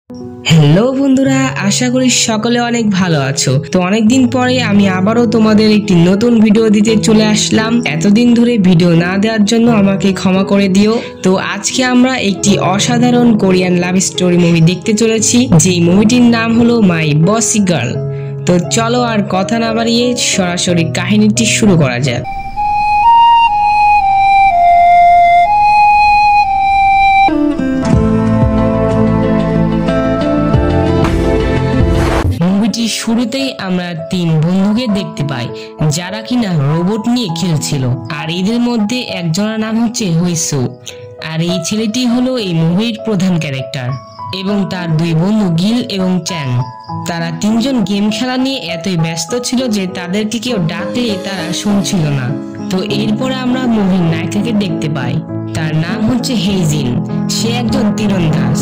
Hello বন্ধুরা, আশা করি সকলে অনেক ভালো আছো। তো অনেকদিন পরে আমি আবারও তোমাদের একটি নতুন ভিডিও দিতে চলে আসলাম। এতদিন ধরে ভিডিও না দেওয়ার জন্য আমাকে ক্ষমা করে দিও। তো আজকে আমরা একটি অসাধারণ কোরিয়ান লাভ স্টোরি মুভি দেখতে চলেছি, যেই মুভিটির নাম হলো মাই বসি গার্ল। তো চলো আর কথা না বাড়িয়ে সরাসরি কাহিনীটি শুরু করা যাক। শুরুতেই আমরা তিন বন্ধুকে দেখতে পাই যারা কিনা রোবট নিয়ে খেলছিল। আর এদের মধ্যে একজনের নাম হচ্ছে হুইসু, আর এই ছেলেটি হলো এই মুভির প্রধান ক্যারেক্টার, এবং তার দুই বন্ধু গিল এবং চ্যাং। তারা তিনজন গেম খেলা নিয়ে এতই ব্যস্ত ছিল যে তাদেরকে কেউ ডাকলে তারা শুনছিল না। তো এরপরে আমরা মুভির নায়িকাকে দেখতে পাই, তার নাম হচ্ছে হেইজিন। সে একজন তীরন্দাজ।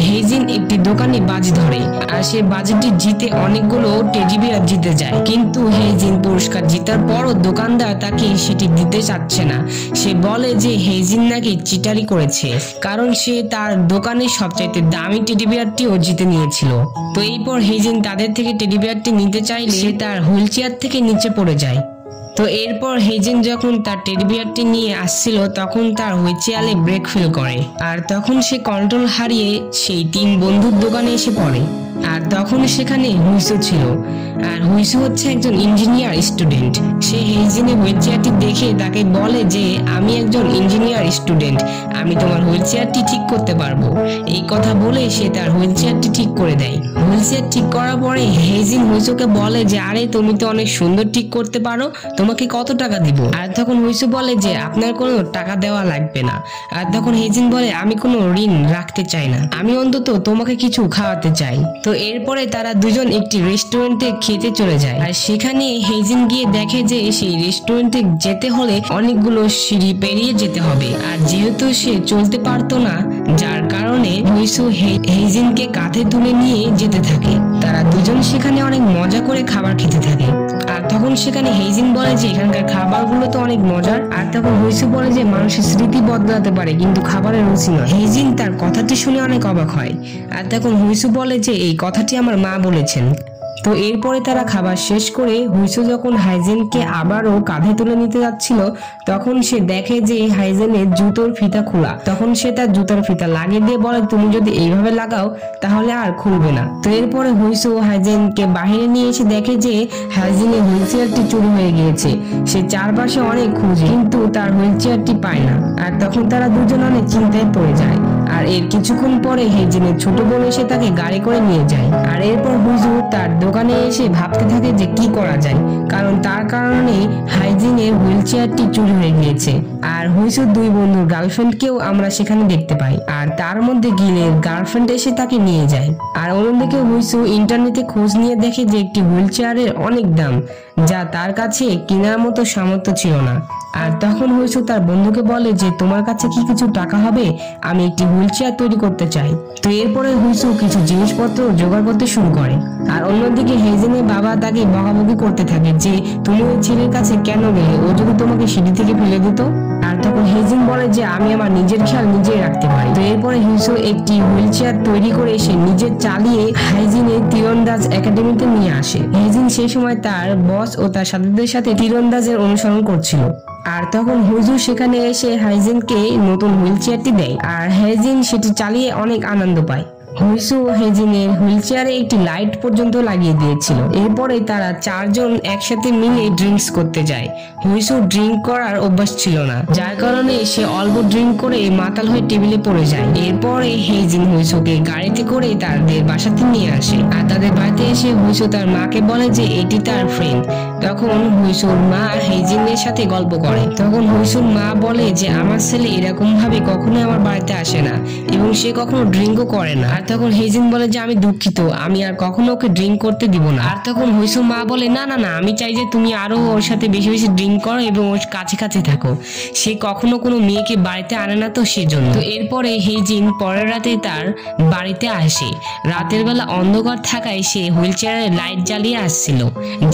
হেইজিন একটি দোকানে বাজি ধরে, আর সে বাজিটি জিতে অনেকগুলো টেডি বিয়ার জিতে যায়। কিন্তু হেইজিন পুরস্কার জেতার পরও দোকানদার তাকে সেটি দিতে চাচ্ছে না। সে বলে যে হেইজিন নাকি চিটারি করেছে, কারণ সে তার দোকানের সবচাইতে দামি টেডি বিয়ারটিও জিতে নিয়েছিল। তো এরপর হেইজিন তাদের থেকে টেডি বিয়ারটি নিতে চাইলে সে তার হুইল চেয়ার থেকে নিচে পড়ে যায়। তো এরপর হেইজিন যখন তার টেডি বিয়ারটি নিয়ে আসছিল তখন তার হুইলচেয়ারে ব্রেক ফেল করে, আর তখন সে কন্ট্রোল হারিয়ে সেই তিন বন্ধুর দোকানে এসে পড়ে। আর তখন সেখানে হুইসু ছিল, আর হুইসু হচ্ছে একজন ইঞ্জিনিয়ার স্টুডেন্ট। সে হেইজিনের হুইলচেয়ারটি দেখে তাকে বলে যে আমি একজন ইঞ্জিনিয়ার স্টুডেন্ট, আমি তোমার হুইলচেয়ারটি ঠিক করতে পারবো। এই কথা বলে সে তার হুইলচেয়ারটি ঠিক করে দেয়। হুইলচেয়ার ঠিক করার পরে হেইজিন হুইসুকে বলে যে আরে তুমি তো অনেক সুন্দর ঠিক করতে পারো, তোমাকে কত টাকা দিব? আর তখন হুইসু বলে যে আপনার কোনো টাকা দেওয়া লাগবে না। আর তখন হেইজিন বলে আমি কোনো ঋণ রাখতে চাই না, আমি অন্তত তোমাকে কিছু খাওয়াতে চাই। তো এরপরে তারা দুজন একটি রেস্টুরেন্টে খেতে চলে যায়, আর সেখানে হেইজিন গিয়ে দেখে যে সেই রেস্টুরেন্টে যেতে হলে অনেকগুলো সিঁড়ি পেরিয়ে যেতে হবে। আর যেহেতু সে চলতে পারতো না, যার কারণে হুইসু হেইজিনকে কাঁধে তুলে নিয়ে যেতে থাকে। তারা দুজন সেখানে অনেক মজা করে খাবার খেতে থাকে। আর তখন সেখানে হেইজিন বলে যে এখানকার খাবারগুলো তো অনেক মজার। আর তখন হুইসু বলে যে মানুষের স্মৃতি বদলাতে পারে কিন্তু খাবারের রুচি নয়। হেইজিন তার কথাটি শুনে অনেক অবাক হয়। আর তখন হুইসু বলে যে এই কথাটি আমার মা বলেছেন। তো এরপরে তারা খাবার শেষ করে হুইসু যখন হাইজেনকে আবারও কাঁধে তুলে নিতে যাচ্ছিল তখন সে দেখে যে হাইজেনের জুতোর ফিতা খোলা। তখন সে তার জুতোর ফিতা লাগিয়ে দিয়ে বলে তুমি যদি এইভাবে লাগাও তাহলে আর খুলবে না। তো এরপরে হুইসু হাইজেনকে বাহিরে নিয়ে এসে দেখে যে হাইজেনের হুইলচেয়ারটি চুরি হয়ে গিয়েছে। সে চারপাশে অনেক খুঁজে কিন্তু তার হুইলচেয়ারটি পায় না। আর তখন তারা দুজন অনেক চিন্তায় পড়ে যায়। আর এর কিছুক্ষণ পরে হেইজিনের ছোট বোন এসে তাকে গাড়ি করে নিয়ে যায়। আর এরপর হুইসু তার দোকানে এসে ভাবতে থাকে যে কি করা যায়, কারণ তার কারণে হাইজিনের হুইলচেয়ারটি চুরি হয়ে গিয়েছে। আর হুইসুর দুই বন্ধুর গার্লফ্রেন্ডকেও আমরা সেখানে দেখতে পাই, আর তার মধ্যে গিলের গার্লফ্রেন্ড এসে তাকে নিয়ে যায়। আর অন্যদিকে হুইসু ইন্টারনেটে খোঁজ নিয়ে দেখে যে একটি হুইলচেয়ারের অনেক দাম, যা তার কাছে কেনার মতো সামর্থ্য ছিল না। আর তখন হুইসু তার বন্ধুকে বলে যে তোমার কাছে কি কিছু টাকা হবে, আমি একটি হুইলচেয়ার তৈরি করতে চাই। তো এরপরে হুইসু কিছু জিনিসপত্র জোগাড় করতে শুরু করে। আর অন্যদিকে হেইজেনের বাবা তাকে বকাবকি করতে থাকে যে তুমি ওই ছেলের কাছে কেন গেলে, ও যদি তোমাকে সিঁড়ি থেকে ফেলে দিত। আর তখন হেইজিন বলে যে আমি আমার নিজের খেয়াল নিজেই রাখতে পারি। তো এরপরে হুইসু একটি হুইলচেয়ার তৈরি করে সে নিজে চালিয়ে হাইজিনের তীরন্দাজ একাডেমিতে নিয়ে আসে। হেইজিন সেই সময় তার বস ও তার সাথীদের সাথে তীরন্দাজের অনুসরণ করছিল। আর তখন হুইসু সেখানে এসে হাইজিনকে নতুন হুইলচেয়ারটি দেয়, আর হাইজিন সেটি চালিয়ে অনেক আনন্দ পায়। হুইসু হেইজিনের হুইলচেয়ারে একটি লাইট পর্যন্ত লাগিয়ে দিয়েছিল। এরপরে তারা চারজন একসাথে মিলে ড্রিঙ্কস করতে যায়। হুইসু ড্রিঙ্ক করার অভ্যাস ছিল না, যার কারণে সে অল্প ড্রিঙ্ক করে মাতাল হয়ে টেবিলে পড়ে যায়। এরপরে হেইজিন হুইসুকে গাড়িতে করে তাদের বাসাতে নিয়ে আসে। আর তাদের বাড়িতে এসে হুইসু তার মাকে বলে যে এটি তার ফ্রেন্ড। তখন হুইসুর মা হেইজিনের সাথে গল্প করে। তখন হুইসুর মা বলে যে আমার ছেলে এরকম ভাবে কখনোই আমার বাড়িতে আসে না এবং সে কখনো ড্রিঙ্কও করে না। আর তখন হেইজিন বলে যে আমি দুঃখিত, আমি আর কখনো ওকে ড্রিঙ্ক করতে দিব না। আর তখন হুইসুর মা বলে না না না, আমি চাই যে তুমি আরো ওর সাথে বেশি বেশি ড্রিঙ্ক করো এবং ওর কাছে কাছে থাকো। সে কখনো কোনো মেয়েকে বাড়িতে আনে না, তো সেজন্য। তো এরপরে হেইজিন পরের রাতে তার বাড়িতে আসে। রাতের বেলা অন্ধকার থাকায় সে হুইলচেয়ারে লাইট জ্বালিয়ে আসছিল,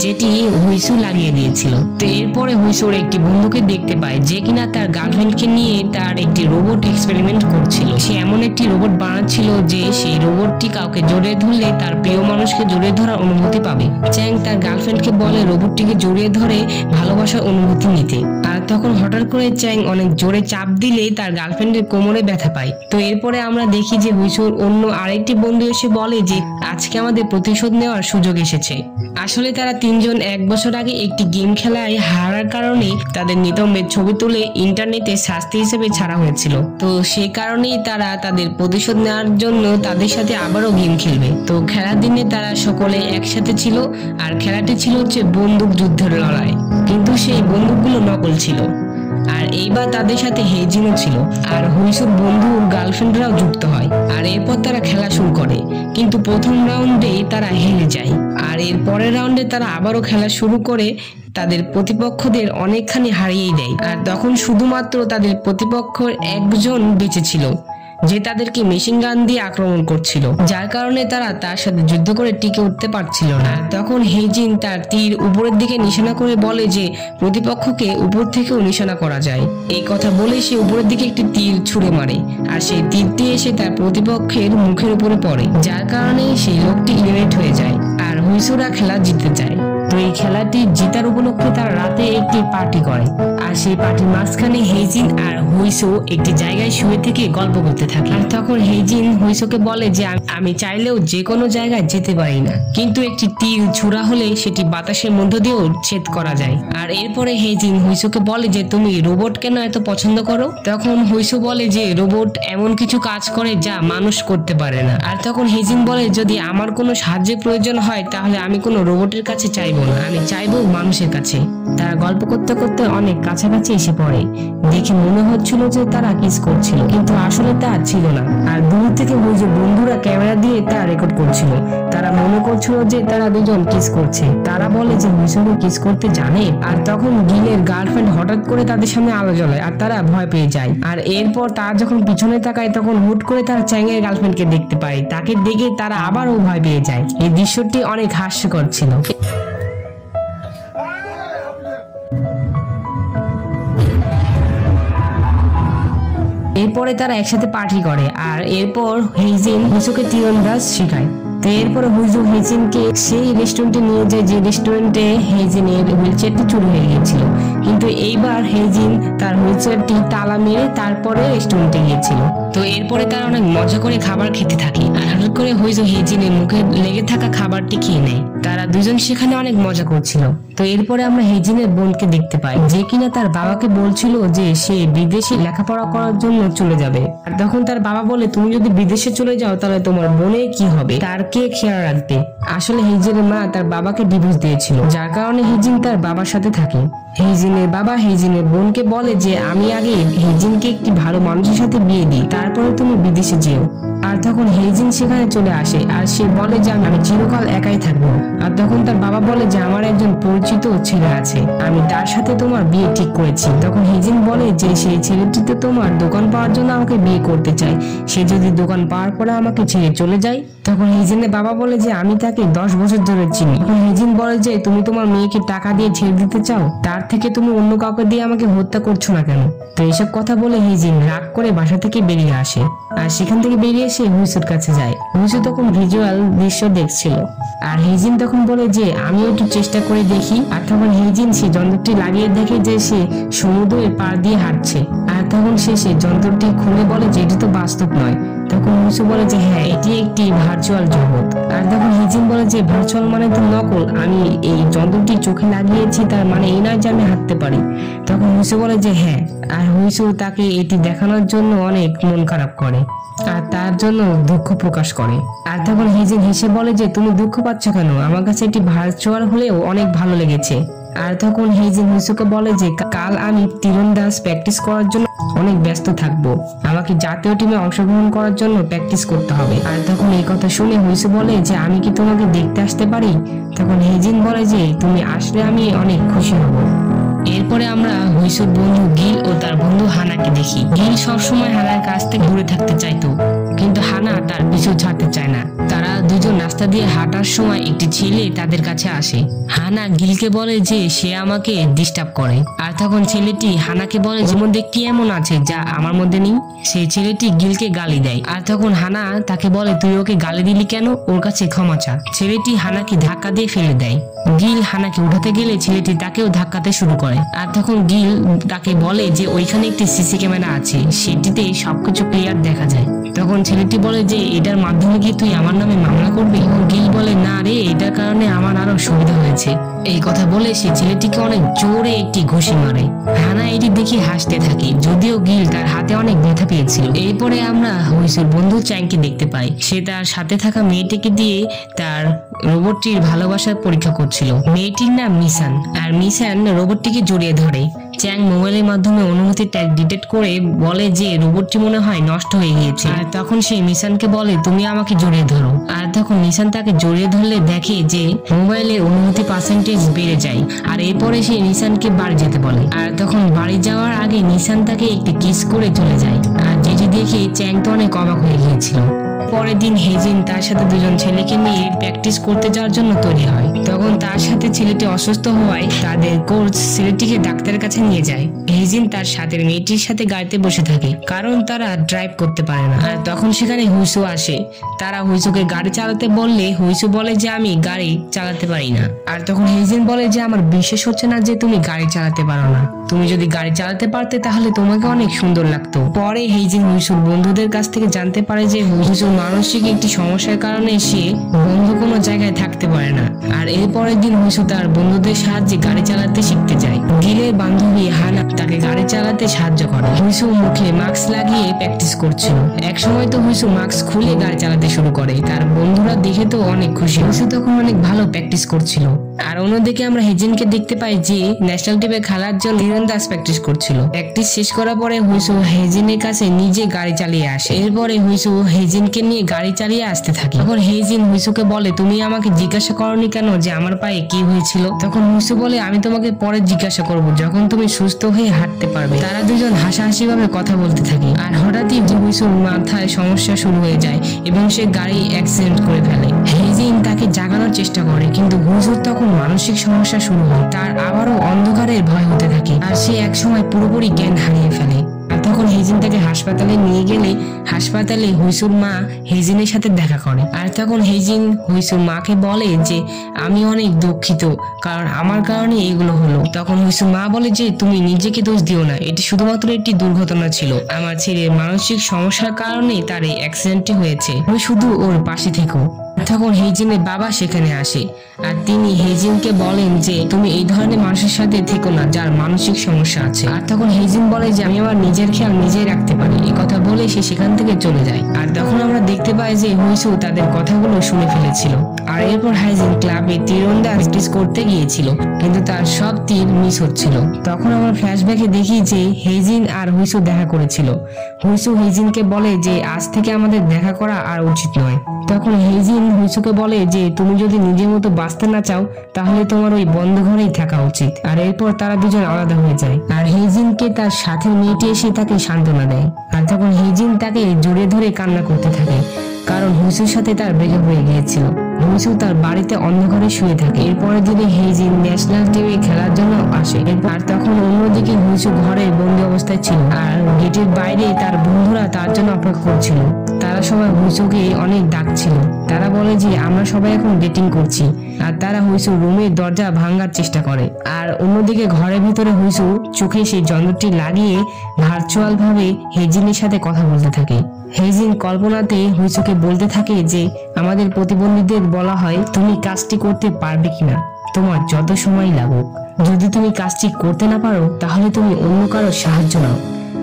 যেটি হুইসু লাগিয়ে দিয়েছিল। তো এরপরে হুইসুর একটি বন্ধুকে দেখতে পায় যে কিনা তার গার্লফ্রেন্ডকে নিয়ে তার একটি রোবট এক্সপেরিমেন্ট করছিল। সে এমন একটি রোবট বানাচ্ছিল যে সে সেই রোবটটি কাউকে জড়িয়ে ধরলে তার প্রিয় মানুষকে জড়িয়ে ধরার অনুভূতি পাবে। চ্যাং তার গার্লফ্রেন্ডকে বলে রোবটটিকে জড়িয়ে ধরে ভালোবাসার অনুভূতি নিতে। আর তখন হঠাৎ করে চ্যাং অনেক জোরে চাপ দিলেই তার গার্লফ্রেন্ডের কোমরে ব্যথা পায়। তো এরপরে আমরা দেখি যে হুইসুর অন্য আরেকটি বন্ধু এসে বলে যে আজকে আমাদের প্রতিশোধ নেওয়ার সুযোগ এসেছে। আসলে তারা তিনজন 1 বছর আগে একটি গেম খেলায় হারার কারণে তাদের নিতম্বের ছবি তুলে ইন্টারনেটে শাস্তি হিসেবে ছাড়া হয়েছিল। তো সেই কারণেই তারা তাদের প্রতিশোধ নেওয়ার জন্য তাদের সাথে আবারও গেম খেলবে। তো খেলার দিনে তারা সকলে একসাথে ছিল, আর খেলাটি ছিল হচ্ছে বন্দুক যুদ্ধের লড়াই, কিন্তু সেই বন্দুকগুলো নকল ছিল। আর এইবার তাদের সাথে হেজিনও ছিল, আর হুইসুর বন্ধু গার্লফ্রেন্ডরাও যুক্ত হয়। আর এরপর তারা খেলা শুরু করে, কিন্তু প্রথম রাউন্ডে তারা হেরে যায়। আর এর পরের রাউন্ডে তারা আবারও খেলা শুরু করে তাদের প্রতিপক্ষদের অনেকখানি হারিয়ে দেয়। আর তখন শুধুমাত্র তাদের প্রতিপক্ষের একজন বেঁচে ছিল, যে তাদেরকে মেশিন গান দিয়ে আক্রমণ করছিল, যার কারণে তারা তার সাথে যুদ্ধ করে টিকে উঠতে পারছিল না। তখন হেজিন তার তীর উপরের দিকে নিশানা করে বলে যে প্রতিপক্ষকে উপর থেকেও নিশানা করা যায়। এই কথা বলে সে উপরের দিকে একটি তীর ছুঁড়ে মারে, আর সেই তীরটি এসে তার প্রতিপক্ষের মুখের উপরে পড়ে, যার কারণে সেই লোকটি ইলিমিনেট হয়ে যায়। আর হুইসুরা খেলা জিততে যায়। তো এই খেলাটি জিতার উপলক্ষে তারা রাতে একটি পার্টি করে, আর সেই পার্টির মাঝখানে হেজিন আর হুইসো একটি জায়গায় শুয়ে থেকে গল্প করতে থাকে। আর তখন হেজিন হুইসোকে বলে যে আমি চাইলেও যে কোনো জায়গায় যেতে পারি না, কিন্তু একটি তীর ছুড়া হলে সেটি বাতাসের মধ্য দিয়েও ছেদ করা যায়। আর এরপরে হেজিন হুইসোকে বলে যে তুমি রোবট কেন এত পছন্দ করো? তখন হুইসো বলে যে রোবট এমন কিছু কাজ করে যা মানুষ করতে পারে না। আর তখন হেজিন বলে যদি আমার কোনো সাহায্যের প্রয়োজন হয় তাহলে আমি কোনো রোবটের কাছে চাইবো না, আমি চাইবো মানুষের কাছে। তারা গল্প করতে করতে অনেক কাছাকাছি এসে পড়ে। দেখে মনে হচ্ছিল যে তারা কিস করছিল, কিন্তু আসলে তা ছিল না। আর দূর থেকে ওই যে বন্ধুরা ক্যামেরা দিয়ে তা রেকর্ড করছিল, তারা মনে করছিল যে তারা দুজন কিস করছে। তারা বলে যে মিশনে কিস করতে জানে। আর তখন গিলের গার্লফ্রেন্ড হঠাৎ করে তাদের সামনে আলো জ্বলায়, আর তারা ভয় পেয়ে যায়। আর এরপর তারা যখন পিছনে তাকায় তখন হুট করে তারা চ্যাংয়ের গার্লফ্রেন্ডকে দেখতে পায়। তাকে দেখে তারা আবারও ভয় পেয়ে যায়। এই দৃশ্যটি অনেক হাস্যকর ছিল। এরপরে তারা একসাথে পার্টি করে, আর এরপর হেজিন হুইসোকে তীরন্দাজ শেখায়। তো এরপরে হুইসো হেজিনকে সেই রেস্টুরেন্টে নিয়ে যায় যে রেস্টুরেন্টে হেজিনের হুইলচেয়ারটি চুরি হয়ে গিয়েছিল, কিন্তু এইবার হেজিন তার হুইলচেয়ারটি তালা মেরে তারপরে রেস্টুরেন্টে গিয়েছিল। তো এরপরে তারা অনেক মজা করে খাবার খেতে থাকে, আর হঠাৎ করে হুইসো হেজিনের মুখে লেগে থাকা খাবারটি খেয়ে নেয়। তারা দুজন সেখানে অনেক মজা করছিল। তো এরপরে আমরা হেজিনের বোনকে দেখতে পাই, যে কিনা তার বাবাকে বলছিল যে সে বিদেশে লেখাপড়া করার জন্য চলে যাবে। আর তখন তার বাবা বলে তুমি যদি বিদেশে চলে যাও তাহলে তোমার বোনের কি হবে, তার কে খেয়াল রাখবে? আসলে হেজিনের মা তার বাবাকে ডিভোর্স দিয়েছিল, যার কারণে হেজিন তার বাবার সাথে থাকে। হেজিনের বাবা হেজিনের বোনকে বলে যে আমি আগে হেজিনকে একটি ভালো মানুষের সাথে বিয়ে দিই, তারপরে তুমি বিদেশে যেও। আর তখন হেজিন সেখানে চলে আসে, আর সে বলে যে আমি চিরকাল একাই থাকবো। আর তখন তার বাবা বলে যে আমার একজন পরিচিত ছেলে আছে, আমি তার সাথে তোমার বিয়ে ঠিক করেছি। তখন হেজিন বলে যে সেই ছেলেটি তো তোমার দোকান পাওয়ার জন্য আমাকে বিয়ে করতে চায়, সে যদি দোকান পাওয়ার পরে আমাকে ছেড়ে চলে যায়। তখন হেজিনের বাবা বলে যে আমি তাকে 10 বছর ধরে চিনি। তখন হেজিন বলে যে তুমি তোমার মেয়েকে টাকা দিয়ে ছেড়ে দিতে চাও, তার থেকে তুমি অন্য কাউকে দিয়ে আমাকে হত্যা করছো না কেন? তো এইসব কথা বলে হেজিন রাগ করে বাসা থেকে বেরিয়ে আসে, আর সেখান থেকে বেরিয়ে এসে হুইসোর কাছে যায়। হুইসো তখন ভিজুয়াল দৃশ্য দেখছিল, আর হেজিন তখন বলে যে আমি একটু চেষ্টা করে দেখি। আর তখন হেজিন সে যন্ত্রটি লাগিয়ে দেখে যে সে সমুদ্রের পাড় দিয়ে হাঁটছে। আর তখন সে যন্ত্রটি খুলে বলে যে এটি তো বাস্তব নয়। তখন হুইসো বলে যে হ্যাঁ এটি একটি ভার্চুয়াল জগৎ। আর তখন হেজিন বলে যে ভার্চুয়াল মানে তো নকল, আমি এই যন্ত্রটি চোখে লাগিয়েছি তার মানে এই নয় যে আমি হাঁটতে পারি। তখন হুইসো বলে যে হ্যাঁ। আর হুইসো তাকে এটি দেখানোর জন্য অনেক মন খারাপ করে, আর তার জন্য দুঃখ প্রকাশ করে। আর তখন হেজিন হেসে বলে যে তুমি দুঃখ পাচ্ছ কেন, আমার কাছে এটি ভার্চুয়াল হলেও অনেক ভালো লেগেছে। আর তখন হেজিন হুইসোকে বলে যে কাল আমি তীরন্দাজ প্র্যাকটিস করার জন্য অনেক ব্যস্ত থাকবো, আমাকে জাতীয় টিমে অংশগ্রহণ করার জন্য প্র্যাকটিস করতে হবে। আর তখন এই কথা শুনে হুইসো বলে যে আমি কি তোমাকে দেখতে আসতে পারি? তখন হেজিন বলে যে তুমি আসলে আমি অনেক খুশি হব। এরপরে আমরা হুইসোর বন্ধু গিল ও তার বন্ধু হানাকে দেখি। গিল সবসময় হানার কাছ থেকে দূরে থাকতে চাইতো, কিন্তু হানা তার পিছু ছাড়তে চায় না। তারা দুজন রাস্তা দিয়ে হাঁটার সময় একটি ছেলে তাদের কাছে আসে। হানা গিলকে বলে যে সে আমাকে ডিস্টার্ব করে, আর তখন ছেলেটি হানাকে বলে যে মধ্যে কি এমন আছে যা আমার মধ্যে নেই। সেই ছেলেটি গিলকে গালি দেয়, আর তখন হানা তাকে বলে তুই ওকে গালি দিলি কেন, ওর কাছে ক্ষমা চা। ছেলেটি হানাকে ধাক্কা দিয়ে ফেলে দেয়। গিল হানাকে উঠাতে গেলে ছেলেটি তাকেও ধাক্কাতে শুরু করে, আর তখন গিল তাকে বলে যে ওইখানে একটি সিসি ক্যামেরা আছে, সেটিতে সবকিছু ক্লিয়ার দেখা যায়। তখন ছেলেটি বলে যে এটার মাধ্যমে কি তুই আমার নামে মামলা করবি? এবং গিল বলে না রে, এটার কারণে আমার আরো সুবিধা হয়েছে। এই কথা বলে সে ছেলেটিকে অনেক জোরে একটি ঘুষি মারে। হানা এটি দেখে হাসতে থাকে, যদিও গিল তার হাতে অনেক ব্যথা পেয়েছিল। এরপরে আমরা হুইসুর বন্ধু চ্যাংকে দেখতে পাই। সে তার সাথে থাকা মেয়েটিকে দিয়ে তার রোবটটির ভালোবাসার পরীক্ষা করছিল। মেয়েটির নাম মিসান, আর মিসান রোবটটিকে জড়িয়ে ধরে। চ্যাং মোবাইলের মাধ্যমে অনুমতি ট্যাগ ডিটেক্ট করে বলে যে রোবটটি মনে হয় নষ্ট হয়ে গিয়েছে, আর তখন সে মিসানকে বলে তুমি আমাকে জড়িয়ে ধরো। আর তখন মিসান তাকে জড়িয়ে ধরলে দেখে যে মোবাইলের অনুমতি পার্সেন্টেজ বেড়ে যায়, আর এরপরে সে নিসানকে বাড়ি যেতে বলে। আর তখন বাড়ি যাওয়ার আগে নিসান তাকে একটি কিস করে চলে যায়, আর যেটি দেখে চ্যাং তো অনেক অবাক হয়ে গিয়েছিল। পরের দিন হেজিন তার সাথে দুজন ছেলেকে নিয়ে প্র্যাকটিস করতে যাওয়ার জন্য তৈরি হয়। তখন তার সাথে ছেলেটি অসুস্থ হওয়ায় তাদের কোচ ছেলেটিকে ডাক্তারের কাছে নিয়ে যায়। হেজিন তার সাথে মেয়েটির সাথে গাড়িতে বসে থাকে, কারণ তারা ড্রাইভ করতে পারে না। আর তখন সেখানে হুইসু আসে। তারা হুইসুকে গাড়ি চালাতে বললে হুইসু বলে যে আমি গাড়ি চালাতে পারি না। আর তখন হেজিন বলে যে আমার বিশ্বাস হচ্ছে না যে তুমি গাড়ি চালাতে পারো না, তুমি যদি গাড়ি চালাতে পারতে তাহলে তোমাকে অনেক সুন্দর লাগতো। পরে হেজিন হুইসুর বন্ধুদের কাছ থেকে জানতে পারে যে হুইসুর মানসিক একটি সমস্যার কারণে সে বন্ধ কোনো জায়গায় থাকতে পারে না। আর এর পরের দিন হুইসু তার বন্ধুদের সাহায্যে গাড়ি চালাতে শিখতে যায়। গিলের বান্ধবী হানা তাকে গাড়ি চালাতে সাহায্য করে। হুইসু মুখে মাস্ক লাগিয়ে প্র্যাকটিস করছিল। এক সময় তো হুইসু মাস্ক খুলে গাড়ি চালাতে শুরু করে। তার বন্ধুরা দেখে তো অনেক খুশি। হুইসু তখন অনেক ভালো প্র্যাকটিস করছিল। আর অন্যদিকে আমরা হেজিনকে দেখতে পাই যে ন্যাশনাল টিমে খেলার জন্য তীরন্দাজ প্র্যাকটিস করছিল। প্র্যাকটিস শেষ করার পরে হুইসু হেজিনের কাছে নিজে গাড়ি চালিয়ে আসে। এরপরে হুইসু হেজিনকে নিয়ে গাড়ি চালিয়ে আসতে থাকে। তখন হেজিন হুইসুকে বলে তুমি আমাকে জিজ্ঞাসা করনি কেন যে আমার পায়ে কি হয়েছিল? তখন হুইসু বলে আমি তোমাকে পরে জিজ্ঞাসা করব যখন তুমি সুস্থ হয়ে হাঁটতে পারবে। তারা দুজন হাসাহাসি ভাবে কথা বলতে থাকে। আর হঠাৎই হুইসুর মাথায় সমস্যা শুরু হয়ে যায় এবং সে গাড়ি অ্যাক্সিডেন্ট করে ফেলে। হেজিন তাকে জাগানোর চেষ্টা করে, কিন্তু হুইসুর তখন মানসিক সমস্যা শুরু হয়। তার আবারও অন্ধকারের ভয় হতে থাকে, আর সে একসময় পুরোপুরি জ্ঞান হারিয়ে ফেলে। আর তখন হেজিন তাকে হাসপাতালে নিয়ে গেলে হাসপাতালে হুইসুর মা হেজিনের সাথে দেখা করে। আর তখন হেজিন হুইসুর মাকে বলে যে আমি অনেক দুঃখিত, কারণ আমার কারণে এগুলো হলো। তখন হুইসুর মা বলে যে তুমি নিজেকে দোষ দিও না, এটি শুধুমাত্র একটি দুর্ঘটনা ছিল। আমার ছেলের মানসিক সমস্যার কারণে তার এই অ্যাক্সিডেন্টটি হয়েছে, তুমি শুধু ওর পাশে থেকো। তখন হেজিনের বাবা সেখানে আসে, আর তিনি হেজিনকে বলেন যে তুমি এই ধরনের মানুষের সাথে থেকো না যার মানসিক সমস্যা আছে। আর তখন হেজিন বলে যে আমি আমার নিজের খেয়াল নিজেই রাখতে পারি। এই কথা বলে সে সেখান থেকে চলে যায়। আর তখন আমরা দেখতে পাই যে হুইসু তাদের কথাগুলো শুনে ফেলেছিল। আর এরপর হেজিন ক্লাবে তীরন্দাজ প্র্যাকটিস করতে গিয়েছিল, কিন্তু তার সব তীর মিস হচ্ছিল। তখন আমরা ফ্ল্যাশব্যাকে দেখি যে হেজিন আর হুইসু দেখা করেছিল। হুইসু হেজিনকে বলে যে আজ থেকে আমাদের দেখা করা আর উচিত নয়। তখন হেজিন হুইসুকে বলে যে তুমি যদি নিজের মতো বাঁচতে না চাও তাহলে তোমার ওই বন্ধ ঘরেই থাকা উচিত। আর এরপর তারা দুজন আলাদা হয়ে যায়। আর হেজিনকে তার সাথে মেয়েটি এসে তাকে সান্ত্বনা দেয়। আর তখন হেজিন তাকে জড়িয়ে ধরে কান্না করতে থাকে, কারণ হুইসুর সাথে তার ব্রেকআপ হয়ে গিয়েছিল। হুইসু তার বাড়িতে অন্ধকারে শুয়ে থাকে। এরপরে দিনে হেজিন ন্যাশনাল টিমে খেলার জন্য আসে। আর তখন অন্যদিকে হুইসু ঘরে বন্দি অবস্থায় ছিল, আর গেটের বাইরে তার বন্ধুরা তার জন্য অপেক্ষা করছিল। তারা সবাই হুইসুকে অনেক ডাকছিল। তারা বলে যে আমরা সবাই এখন ডেটিং করছি, আর তারা হুইসুর রুমের দরজা ভাঙার চেষ্টা করে। আর অন্যদিকে ঘরের ভিতরে হুইসু চোখে সেই যন্ত্রটি লাগিয়ে ভার্চুয়াল ভাবে হেজিনের সাথে কথা বলতে থাকে। হেজিন কল্পনাতে হুইসুকে বলতে থাকে যে আমাদের প্রতিবন্ধীদের বলা হয় তুমি কাজটি করতে পারবে কিনা, তোমার যত সময় লাগুক। যদি তুমি কাজটি করতে না পারো তাহলে তুমি অন্য কারো সাহায্য নাও।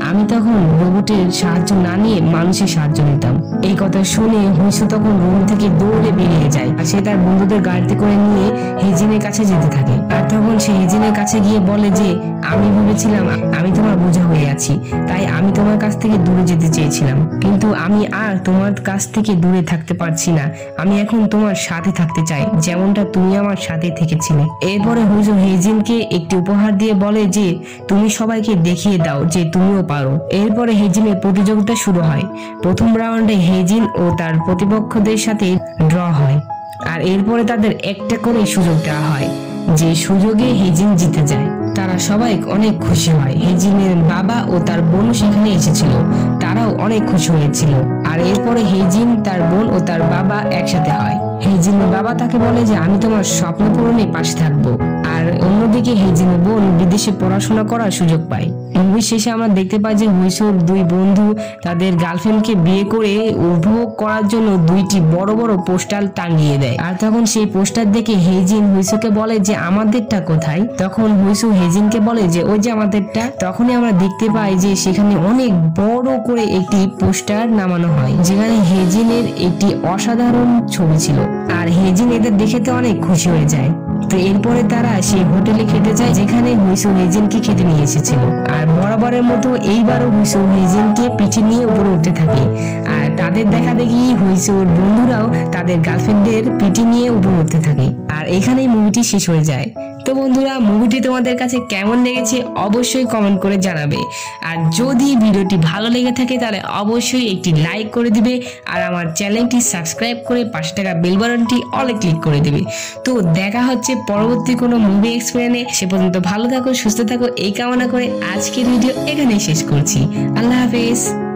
আমি তখন রোবটের সাহায্য না নিয়ে মানুষের সাহায্য নিতাম। এই কথা শুনে হুইসু তখন রুম থেকে দৌড়ে বেরিয়ে যায়, আর সে তার বন্ধুদের গাড়িতে করে নিয়ে হেজিনের কাছে যেতে থাকে। আর তখন সে হেজিনের কাছে গিয়ে বলে যে আমি ভেবেছিলাম আমি তোমার বোঝা হয়ে আছি, তাই আমি তোমার কাছ থেকে দূরে যেতে চেয়েছিলাম, কিন্তু আমি আর তোমার কাছ থেকে দূরে থাকতে পারছি না। আমি এখন তোমার সাথে থাকতে চাই, যেমনটা তুমি আমার সাথে থেকেছিলে। এরপরে হুইসু হেজিনকে একটি উপহার দিয়ে বলে যে তুমি সবাইকে দেখিয়ে দাও যে তুমিও পারো। এরপরে হেজিনের প্রতিযোগিতা শুরু হয়। প্রথম রাউন্ডে হেজিন ও তার প্রতিপক্ষদের সাথে ড্র হয়। আর এরপরে তাদের একটা করে সুযোগ দেওয়া হয়, যে সুযোগে হেজিন জিতে যায়। তারা সবাই অনেক খুশি হয়। হেজিনের বাবা ও তার বোন সেখানে এসেছিল, তারাও অনেক খুশি হয়েছিল। আর এরপরে হেজিন, তার বোন ও তার বাবা একসাথে হয়। হেজিনের বাবা তাকে বলে যে আমি তোমার স্বপ্ন পূরণে পাশে থাকবো। আর অন্যদিকে হেজিনের বোন বিদেশে পড়াশোনা করার সুযোগ পায়। মুভি শেষে আমরা দেখতে পাই যে হুইসোর দুই বন্ধু তাদের গার্লফ্রেন্ডকে বিয়ে করে উপভোগ করার জন্য দুইটি বড় বড় পোস্টার টাঙিয়ে দেয়। আর তখন সেই পোস্টার দেখে হেজিন হুইসোকে বলে যে আমাদেরটা কোথায়। তখন হুইসো হেজিনকে বলে যে ওই যে আমাদেরটা। তখনই আমরা দেখতে পাই যে সেখানে অনেক বড় করে একটি পোস্টার নামানো হয়, যেখানে হেজিনের একটি অসাধারণ ছবি ছিল। আর হেজিন এদের দেখে তো অনেক খুশি হয়ে যায়। তো এরপরে তারা সেই হোটেলে খেতে যায় যেখানে হুইসো হেজিনকে খেতে নিয়ে এসেছিল। আর বরাবরের মতো এইবারও হুইসো হেজিনকে পিঠে নিয়ে উপরে উঠতে থাকে। আর তাদের দেখা দেখি হুইসোর বন্ধুরাও তাদের গার্লফ্রেন্ডের পিঠে নিয়ে উপরে উঠতে থাকে। আর এখানেই মুভিটি শেষ হয়ে যায়। তো বন্ধুরা, মুভিটি তোমাদের কাছে কেমন লেগেছে অবশ্যই কমেন্ট করে জানাবে। আর যদি ভিডিওটি ভালো লেগে থাকে তাহলে অবশ্যই একটি লাইক করে দিবে। আর আমার চ্যানেলটি সাবস্ক্রাইব করে পাশে থাকা বেল বাটনটি অলে ক্লিক করে দিবে। তো দেখা হচ্ছে পরবর্তী কোনো মুভি এক্সপ্লেনে। সে পর্যন্ত ভালো থাকো, সুস্থ থাকো এই কামনা করে আজকের ভিডিও এখানেই শেষ করছি। আল্লাহ হাফেজ।